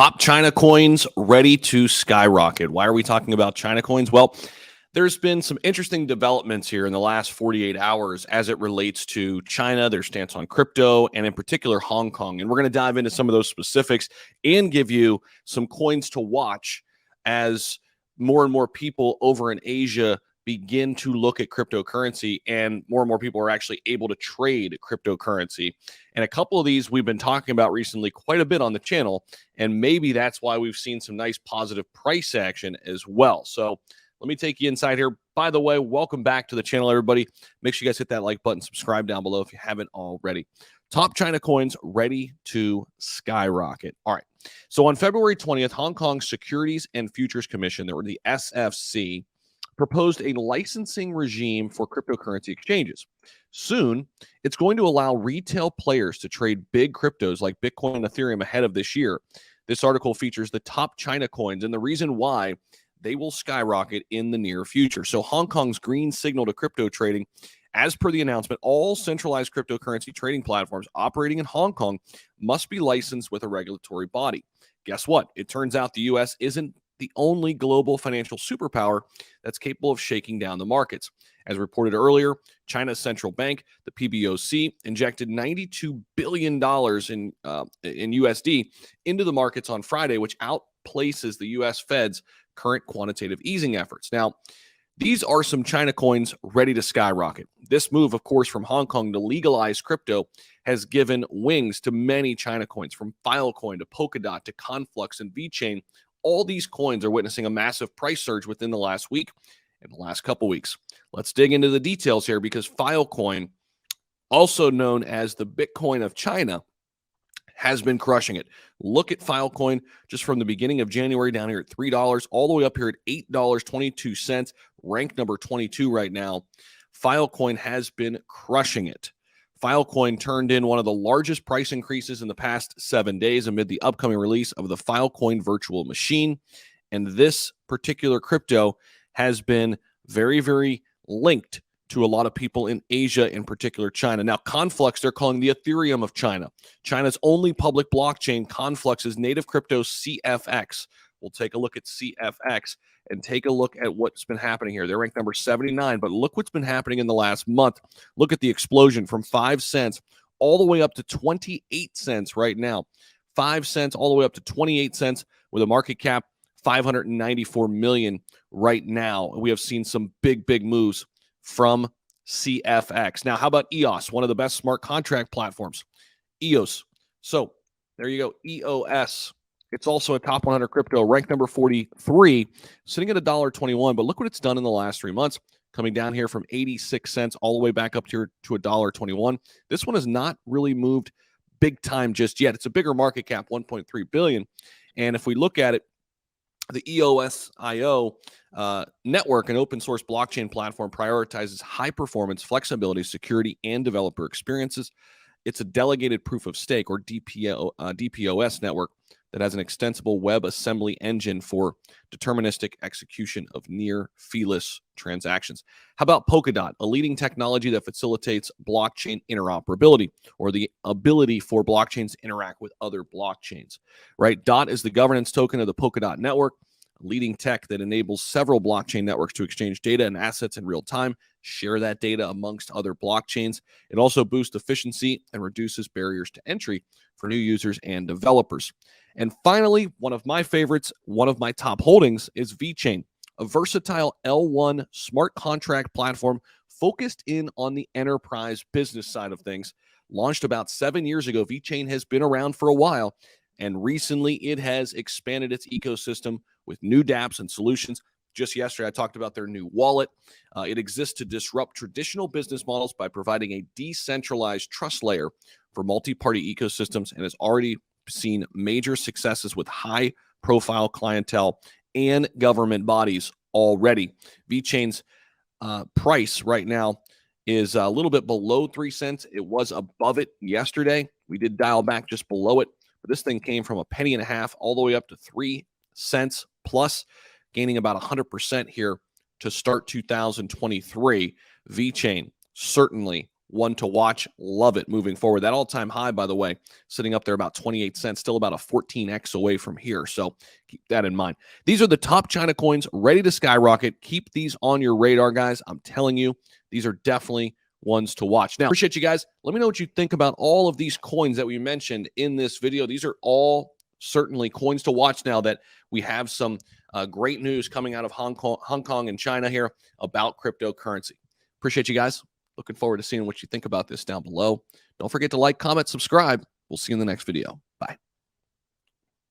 Top China coins ready to skyrocket. Why are we talking about China coins? Well, there's been some interesting developments here in the last 48 hours as it relates to China, their stance on crypto, and in particular Hong Kong. And we're going to dive into some of those specifics and give you some coins to watch as more and more people over in Asia begin to look at cryptocurrency, and more people are actually able to trade cryptocurrency. And a couple of these we've been talking about recently quite a bit on the channel, and maybe that's why we've seen some nice positive price action as well. So let me take you inside here. By the way, welcome back to the channel, everybody. Make sure you guys hit that like button, subscribe down below if you haven't already. Top China coins ready to skyrocket. All right. So on February 20th, Hong Kong Securities and Futures Commission, or the SFC, proposed a licensing regime for cryptocurrency exchanges. Soon, it's going to allow retail players to trade big cryptos like Bitcoin and Ethereum ahead of this year. This article features the top China coins and the reason why they will skyrocket in the near future. So Hong Kong's green signal to crypto trading. As per the announcement, all centralized cryptocurrency trading platforms operating in Hong Kong must be licensed with a regulatory body. Guess what? It turns out the U.S. isn't the only global financial superpower that's capable of shaking down the markets. As reported earlier, China's central bank, the PBOC, injected $92 billion in USD into the markets on Friday, which outplaces the U.S. Fed's current quantitative easing efforts. Now, these are some China coins ready to skyrocket. This move, of course, from Hong Kong to legalize crypto has given wings to many China coins, from filecoin to polkadot to Conflux and vechain. All these coins are witnessing a massive price surge within the last week and the last couple weeks. Let's dig into the details here, because filecoin, also known as the Bitcoin of China, has been crushing it. Look at filecoin just from the beginning of January down here at $3 all the way up here at $8.22, ranked number 22 right now. Filecoin has been crushing it. Filecoin turned in one of the largest price increases in the past 7 days amid the upcoming release of the Filecoin virtual machine. And this particular crypto has been very linked to a lot of people in Asia, in particular China. Now, Conflux, they're calling the Ethereum of China. China's only public blockchain, Conflux's native crypto CFX. We'll take a look at CFX and take a look at what's been happening here. They're ranked number 79, but look what's been happening in the last month. Look at the explosion from 5 cents all the way up to 28 cents right now. 5 cents all the way up to 28 cents with a market cap 594 million right now. We have seen some big moves from CFX. Now, how about EOS, one of the best smart contract platforms? EOS. So there you go, EOS. It's also a top 100 crypto, ranked number 43, sitting at $1.21. But look what it's done in the last 3 months, coming down here from 86 cents all the way back up here to $1.21. This one has not really moved big time just yet. It's a bigger market cap, 1.3 billion. And if we look at it, the EOS.io network, an open source blockchain platform, prioritizes high performance, flexibility, security, and developer experiences. It's a delegated proof of stake, or DPoS network, that has an extensible web assembly engine for deterministic execution of near feeless transactions. How about Polkadot, a leading technology that facilitates blockchain interoperability, or the ability for blockchains to interact with other blockchains, right? DOT is the governance token of the Polkadot network, a leading tech that enables several blockchain networks to exchange data and assets in real time, share that data amongst other blockchains. It also boosts efficiency and reduces barriers to entry for new users and developers. And finally, one of my favorites, one of my top holdings, is vechain, a versatile L1 smart contract platform focused in on the enterprise business side of things. Launched about 7 years ago, vechain has been around for a while, and recently it has expanded its ecosystem with new dApps and solutions. Just yesterday, I talked about their new wallet. It exists to disrupt traditional business models by providing a decentralized trust layer for multi-party ecosystems, and has already seen major successes with high-profile clientele and government bodies already. vechain's price right now is a little bit below 3 cents. It was above it yesterday. We did dial back just below it, but this thing came from a penny and a half all the way up to 3 cents plus, gaining about 100% here to start 2023. vechain, certainly one to watch. Love it moving forward. That all-time high, by the way, sitting up there about 28 cents, still about a 14x away from here. So keep that in mind. These are the top China coins ready to skyrocket. Keep these on your radar, guys. I'm telling you, these are definitely ones to watch. Now, appreciate you guys. Let me know what you think about all of these coins that we mentioned in this video. These are all certainly coins to watch now that we have some great news coming out of Hong Kong and China here about cryptocurrency. Appreciate you guys. Looking forward to seeing what you think about this down below. Don't forget to like, comment, subscribe. We'll see you in the next video. Bye.